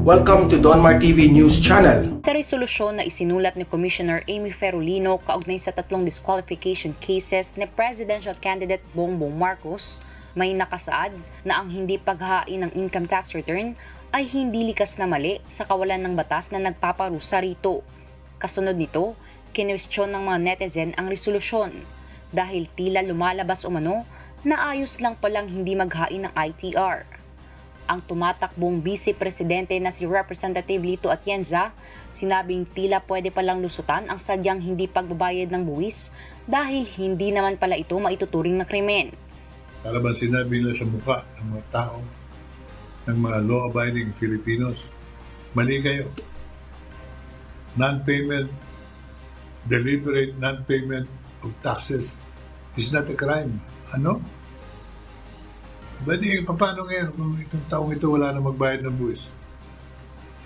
Welcome to Donmar TV News Channel. Sa resolusyon na isinulat ni Commissioner Amy Ferolino kaugnay sa tatlong disqualification cases ni Presidential Candidate Bongbong Marcos, may nakasaad na ang hindi paghain ng income tax return ay hindi likas na mali sa kawalan ng batas na nagpaparusa rito. Kasunod nito, kinwestiyon ng mga netizen ang resolusyon dahil tila lumalabas umano na ayos lang palang hindi maghain ng ITR. Ang tumatakbong vice-presidente na si Representative Lito Atienza, sinabing tila pwede palang lusutan ang sadyang hindi pagbabayad ng buwis dahil hindi naman pala ito maituturing na krimen. Para ba sinabi nila sa mukha ng mga tao, ng mga law-abiding Filipinos, mali kayo. Non-payment, deliberate non-payment of taxes is not a crime. Ano? Di, paano ngayon kung itong taong ito wala na magbayad ng buwis?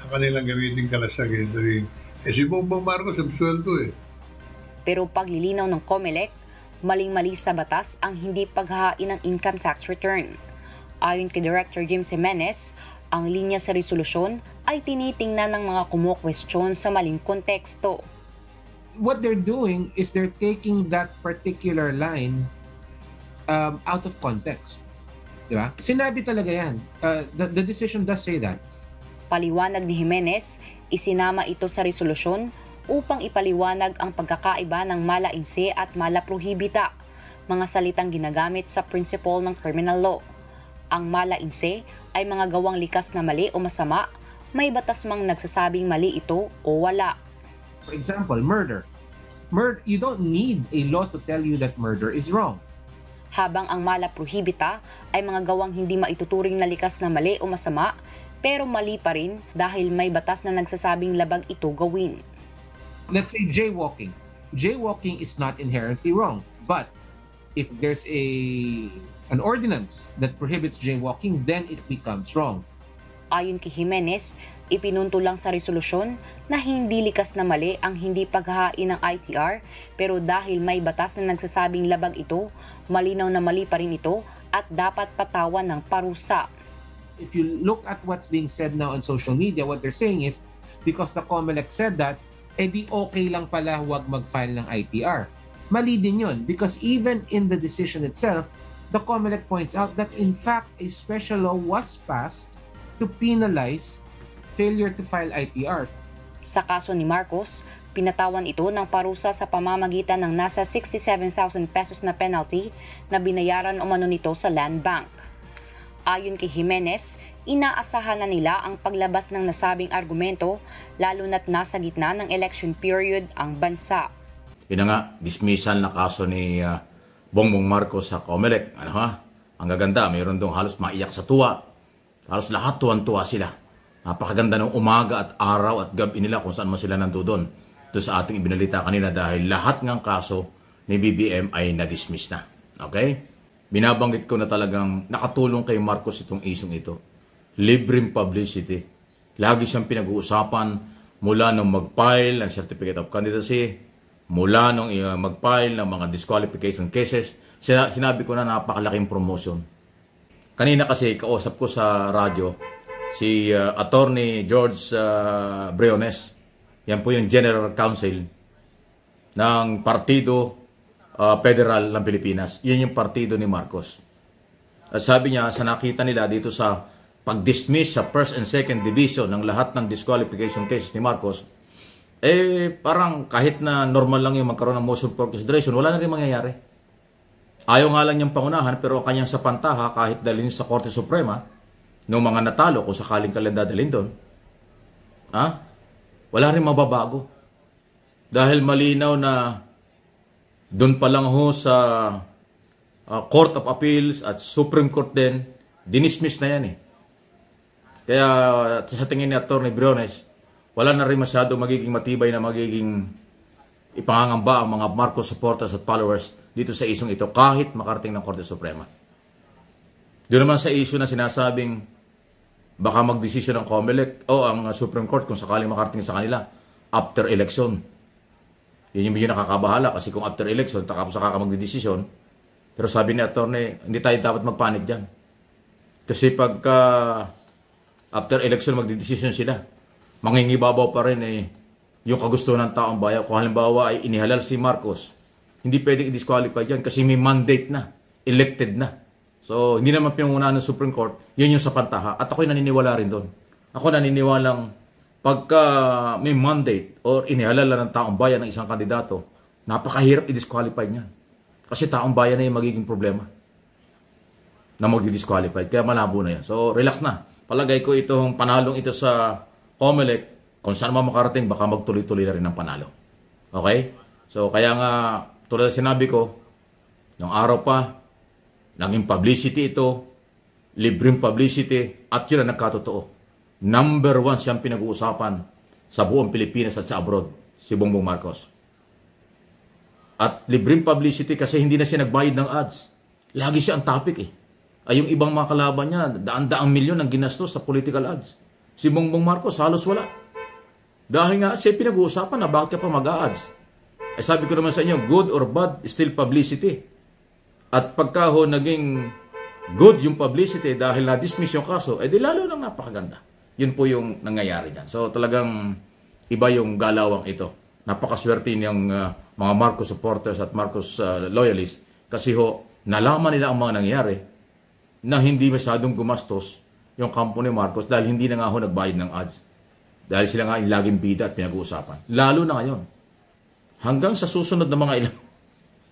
Ang kanilang gamitin kalasag sabihin, si Bongbong Marcos absueldo eh. Pero paglilinaw ng COMELEC, maling-mali sa batas ang hindi paghahain ng income tax return. Ayon kay Director Jim Jimenez, ang linya sa resolusyon ay tinitingnan ng mga kumukwestiyon sa maling konteksto. What they're doing is they're taking that particular line out of context. Diba? Sinabi talaga yan. The decision does say that. Paliwanag ni Jimenez, isinama ito sa resolusyon upang ipaliwanag ang pagkakaiba ng mala in se at mala prohibita, mga salitang ginagamit sa principle ng criminal law. Ang mala in se ay mga gawang likas na mali o masama, may batas mang nagsasabing mali ito o wala. For example, murder. You don't need a law to tell you that murder is wrong. Habang ang mala prohibita ay mga gawang hindi maituturing na likas na mali o masama, pero mali pa rin dahil may batas na nagsasabing labag ito gawin. Let's say jaywalking. Jaywalking is not inherently wrong, but if there's an ordinance that prohibits jaywalking, then it becomes wrong. Ayon kay Jimenez, ipinunto lang sa resolusyon na hindi likas na mali ang hindi paghahain ng ITR, pero dahil may batas na nagsasabing labag ito, malinaw na mali pa rin ito at dapat patawan ng parusa. If you look at what's being said now on social media, what they're saying is, because the COMELEC said that, edi okay lang pala huwag mag-file ng ITR. Mali din yun, because even in the decision itself, the COMELEC points out that in fact a special law was passed to penalize failure to file ITR. Sa kaso ni Marcos, pinatawan ito ng parusa sa pamamagitan ng nasa 67,000 pesos na penalty na binayaran umano nito sa Land Bank. Ayon kay Jimenez, inaasahan na nila ang paglabas ng nasabing argumento lalo na't nasa gitna ng election period ang bansa. Yun nga, dismissal na kaso ni Bongbong Marcos sa COMELEC. Ang gaganda, mayroon dong halos maiyak sa tuwa. Halos lahat tuwan-tuwa sila. Napakaganda ng umaga at araw at gabi nila kung saan man sila nandoon. Ito sa ating ibinalita kanina dahil lahat ng kaso ni BBM ay na-dismiss na. Okay? Binabanggit ko na talagang nakatulong kay Marcos itong isong ito. Libreng publicity. Lagi siyang pinag-uusapan mula nung mag-file ng Certificate of Candidacy, mula nung mag-file ng mga disqualification cases. Sinabi ko na napakalaking promotion. Kanina kasi kausap ko sa radyo si Attorney George Briones. Yan po yung General Counsel ng Partido Federal ng Pilipinas. Yan yung partido ni Marcos. At sabi niya, sa nakita nila dito sa pag-dismiss sa first and second division ng lahat ng disqualification cases ni Marcos, parang kahit na normal lang yung magkaroon ng motion for consideration, wala na rin mangyayari. Ayaw nga lang niyang pangunahan, pero kanyang sa pantaha kahit dalhin sa Korte Suprema ng mga natalo kung sakaling kailan dadalhin doon, wala rin mababago. Dahil malinaw na doon pa lang ho sa Court of Appeals at Supreme Court din, dinismiss na yan eh. Kaya sa tingin ni Atty. Briones, wala na rin masyado magiging matibay na magiging ipangangamba ang mga Marcos supporters at followers dito sa isong ito kahit makarating ng Korte Suprema. Doon naman sa issue na sinasabing baka magdesisyon ng COMELEC o ang Supreme Court kung sakaling makarating sa kanila after election. Yun yung medyo nakakabahala kasi kung after election tapos saka magdedesisyon. Pero sabi ni attorney, hindi tayo dapat magpanik dyan. Kasi pagka After election, magdidesisyon sila. Mangingibabaw pa rin yung kagustuhan ng taong bayan. Kung halimbawa ay inihalal si Marcos, hindi pwedeng i-disqualify yan kasi may mandate na, elected na. So, hindi naman pinungunahan ng Supreme Court, yun yung sa pantaha. At ako'y naniniwala rin doon. Ako naniniwalang pagka may mandate or inihalal ng taong bayan ng isang kandidato, napakahirap i-disqualify niyan. Kasi taong bayan na yung magiging problema na magdi-disqualified. Kaya malabo na yan. So, relax na. Palagay ko itong panalong ito sa COMELEC, kung saan man makarating, baka magtuloy-tuloy na rin ang panalo. Okay? So, kaya nga, tulad na sinabi ko, nung araw pa, naging publicity ito, libreng publicity, at yun ang nagkatotoo. Number 1 siyang pinag-uusapan sa buong Pilipinas at sa abroad, si Bongbong Marcos. At libreng publicity kasi hindi na siya nagbayad ng ads. Lagi siya ang topic Ay yung ibang mga kalaban niya, daan-daang milyon ang ginastos sa political ads. Si Bongbong Marcos halos wala. Dahil nga siya pinag-uusapan na bakit ka pa mag-ads. Sabi ko naman sa inyo, good or bad, still publicity. At pagka naging good yung publicity dahil na-dismiss yung kaso, di lalo nang napakaganda. Yun po yung nangyayari dyan. So talagang iba yung galawang ito. Napakaswerte niyang mga Marcos supporters at Marcos loyalists kasi nalaman nila ang mga nangyayari na hindi masyadong gumastos yung kampo ni Marcos dahil hindi na nga nagbayad ng ads. Dahil sila nga yung laging bida at pinag-uusapan. Lalo na ngayon. Hanggang sa susunod na mga ilang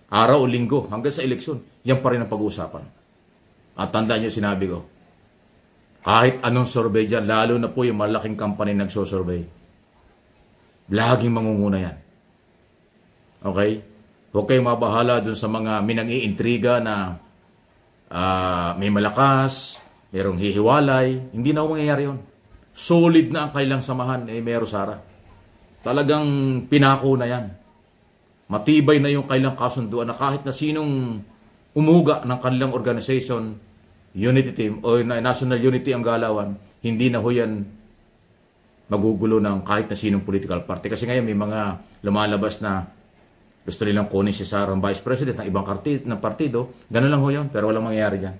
araw o linggo, hanggang sa eleksyon, yan pa rin ang pag-uusapan. At tandaan nyo, sinabi ko, kahit anong survey dyan, lalo na po yung malaking company nagsosurvey, laging mangunguna yan. Okay? Huwag kayong mabahala dun sa mga minang-iintriga na may malakas, merong hihiwalay. Hindi na mangyayari yun. Solid na ang kailang samahan, Mero Sara. Talagang pinako na yan. Matibay na yung kailang kasunduan na kahit na sinong umuga ng kanilang organization, unity team, o national unity ang galawan, hindi na yan magugulo ng kahit na sinong political party. Kasi ngayon may mga lumalabas na gusto nilang kunin si Sara ang vice president ng ibang partido. Ganun lang yun, pero walang mangyayari dyan.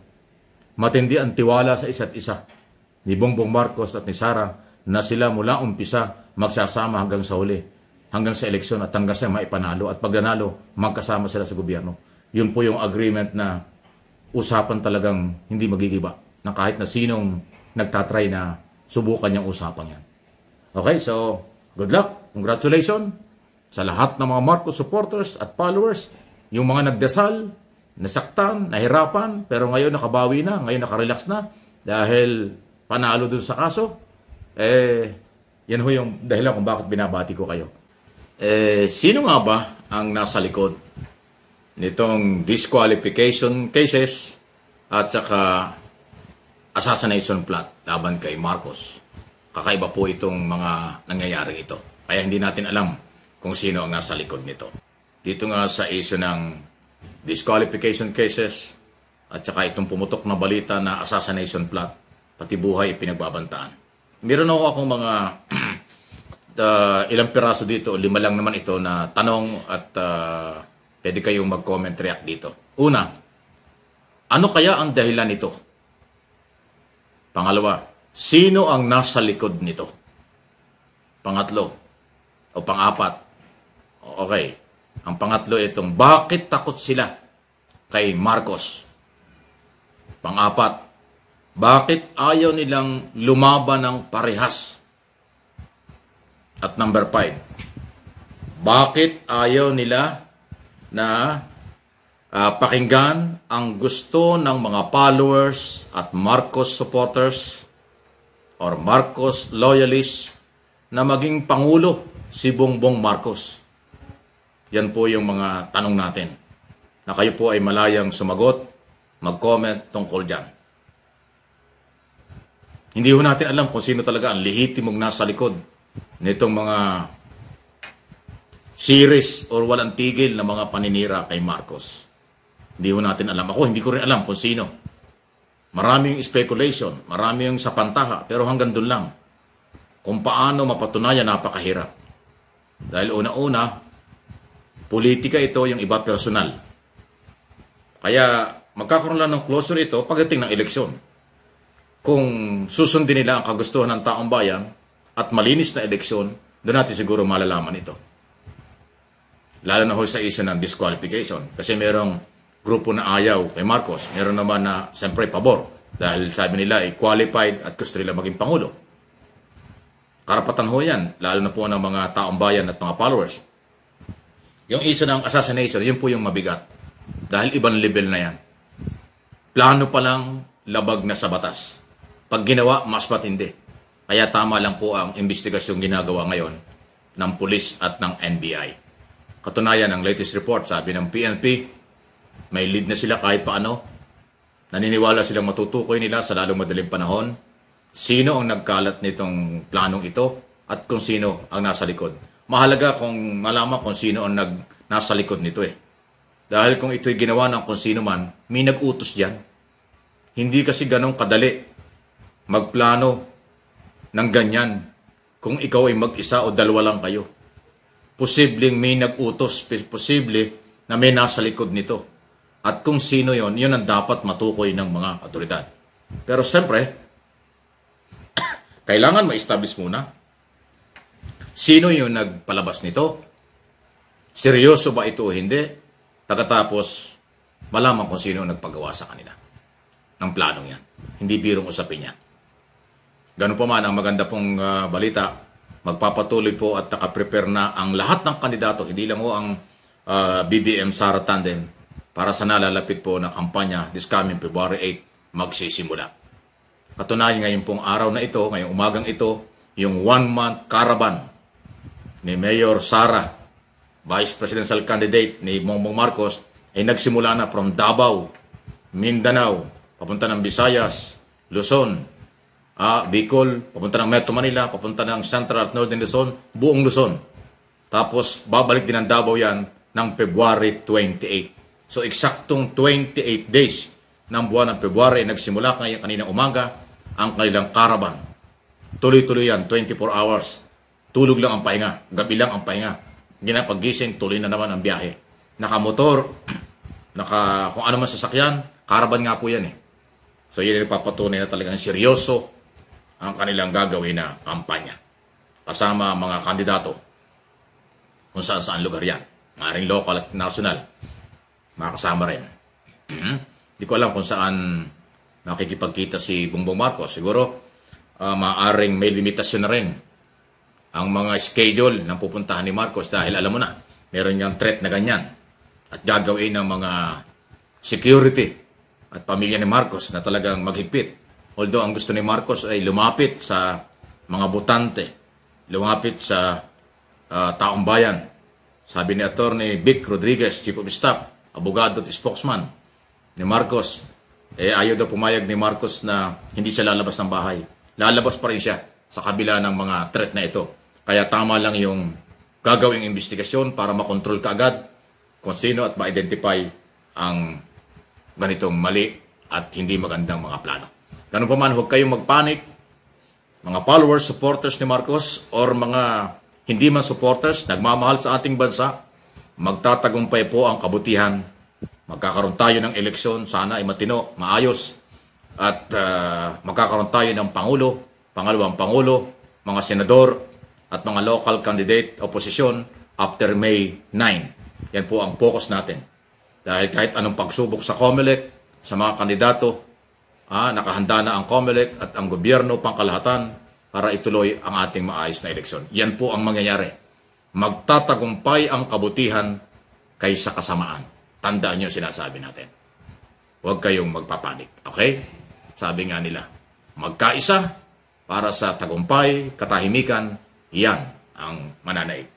Matindi ang tiwala sa isa't isa ni Bongbong Marcos at ni Sara na sila mula umpisa magsasama hanggang sa huli, hanggang sa eleksyon at hanggang sa maipanalo. At pag nanalo, magkasama sila sa gobyerno. Yun po yung agreement na usapan talagang hindi magigiba na kahit na sinong nagtatry na subukan yung usapang yan. Okay, so good luck. Congratulations sa lahat ng mga Marcos supporters at followers. Yung mga nagdasal, nasaktan, nahirapan, pero ngayon nakabawi na, ngayon nakarelax na dahil panalo dun sa kaso. Yan ho yung dahilan kung bakit binabati ko kayo. Sino nga ba ang nasa likod nitong disqualification cases at saka assassination plot laban kay Marcos? Kakaiba po itong mga nangyayari ito. Kaya hindi natin alam kung sino ang nasa likod nito. Dito nga sa issue ng disqualification cases at saka itong pumutok na balita na assassination plot, pati buhay pinagbabantaan. Meron ako akong mga ilang piraso dito, 5 lang naman ito na tanong at pwede kayong mag-comment react dito. Una, ano kaya ang dahilan nito? Pangalawa, sino ang nasa likod nito? Pangatlo, o pang-apat, okay, ang pangatlo itong, bakit takot sila kay Marcos? Pang-apat, bakit ayaw nilang lumaban ng parehas? At number 5, bakit ayaw nila na pakinggan ang gusto ng mga followers at Marcos supporters or Marcos loyalists na maging Pangulo si Bongbong Marcos? Yan po yung mga tanong natin na kayo po ay malayang sumagot, mag-comment tungkol dyan. Hindi ho natin alam kung sino talaga ang lehitimong nasa likod nitong mga series or walang tigil na mga paninira kay Marcos. Hindi ho natin alam. Ako, hindi ko rin alam kung sino. Maraming speculation, maraming sa pantaha, pero hanggang doon lang. Kung paano mapatunayan, napakahirap. Dahil una-una, politika ito, yung iba personal. Kaya magkakaroon lang ng closure ito pagdating ng eleksyon. kung susundin nila ang kagustuhan ng taong bayan at malinis na eleksyon, doon natin siguro malalaman ito. Lalo na ho sa isa ng disqualification. Kasi merong grupo na ayaw kay Marcos. Meron naman na siyempre pabor. Dahil sabi nila ay qualified at gusto nila maging Pangulo. Karapatan ho yan. Lalo na po ng mga taong bayan at mga followers. Yung isa ng assassination, yun po yung mabigat. Dahil ibang level na yan. Plano pa lang, labag na sa batas. Pag ginawa, mas matindi. Kaya tama lang po ang investigasyong ginagawa ngayon ng pulis at ng NBI. Katunayan, ang latest report, sabi ng PNP, may lead na sila kahit paano. Naniniwala silang matutukoy nila sa lalong madaling panahon sino ang nagkalat nitong planong ito at kung sino ang nasa likod. Mahalaga kung malaman kung sino ang nasa likod nito eh. Dahil kung ito'y ginawa ng kung sino man, may nag-utos diyan. Hindi kasi ganong kadali magplano ng ganyan kung ikaw ay mag-isa o dalawa lang kayo. Posibleng may nag-utos, posible na may nasa likod nito. At kung sino yon, yun ang dapat matukoy ng mga otoridad. Pero siyempre, kailangan ma-establish muna sino yung nagpalabas nito. Seryoso ba ito o hindi? Pagkatapos, malaman kung sino ang nagpagawa sa kanila ng planong yan. Hindi birong usapin yan. Ganun pa man, ang maganda pong balita, magpapatuloy po at nakaprepare na ang lahat ng kandidato, hindi lang ho ang BBM Sara Tandem, para sa nalalapit po na kampanya this coming February 8 magsisimula. Katunayan ngayon pong araw na ito, ngayong umagang ito, yung 1-month caravan ni Mayor Sara, Vice Presidential Candidate ni Bongbong Marcos, ay nagsimula na from Davao, Mindanao, papunta ng Visayas, Luzon, Bicol, papunta ng Metro Manila, papunta ng Central at Northern Luzon, buong Luzon. Tapos babalik din ang Davao yan ng February 28. So eksaktong 28 days ng buwan ng February nagsimula kanina umaga ang kanilang caravan. Tuloy-tuloy yan, 24 hours. Tulog lang ang pahinga, gabi lang ang pahinga. Ginapag-gising, tuloy na naman ang biyahe. Nakamotor, kung ano man sasakyan, caravan nga po yan eh. So yun ay papatunay na talagang seryoso ang kanilang gagawin na kampanya. Kasama mga kandidato kung saan lugar yan. Maaaring local at national. Makasama rin. Hindi ko alam kung saan makikipagkita si Bongbong Marcos. Siguro maaaring may limitasyon na rin ang mga schedule ng pupuntahan ni Marcos dahil alam mo na, meron niyang threat na ganyan. At gagawin ng mga security at pamilya ni Marcos na talagang maghigpit. Although ang gusto ni Marcos ay lumapit sa mga botante, lumapit sa taong bayan. Sabi ni Attorney Vic Rodriguez, Chief of Staff, abogado at spokesman ni Marcos, ayaw daw pumayag ni Marcos na hindi siya lalabas ng bahay. Lalabas pa rin siya sa kabila ng mga threat na ito. Kaya tama lang yung gagawing investigasyon para makontrol kaagad kung sino at ma-identify ang ganitong mali at hindi magandang mga plano. Ganun pa man, huwag kayong magpanik, mga followers, supporters ni Marcos or mga hindi man supporters, nagmamahal sa ating bansa, magtatagumpay po ang kabutihan. Magkakaroon tayo ng eleksyon, sana ay matino, maayos, at magkakaroon tayo ng Pangulo, pangalawang Pangulo, mga senador, at mga local candidate, oposisyon, after May 9. Yan po ang focus natin. Dahil kahit anong pagsubok sa COMELEC, sa mga kandidato, nakahanda na ang COMELEC at ang gobyerno pangkalahatan para ituloy ang ating maayos na eleksyon. Yan po ang mangyayari. Magtatagumpay ang kabutihan kaysa kasamaan. Tandaan niyo sinasabi natin. Huwag kayong magpapanik. Okay? Sabi nga nila, magkaisa para sa tagumpay, katahimikan, yan ang mananaig.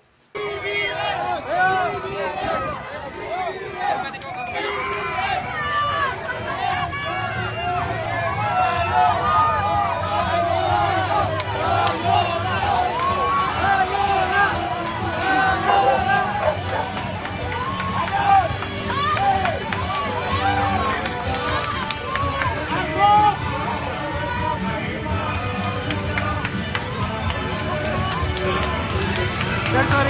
That's what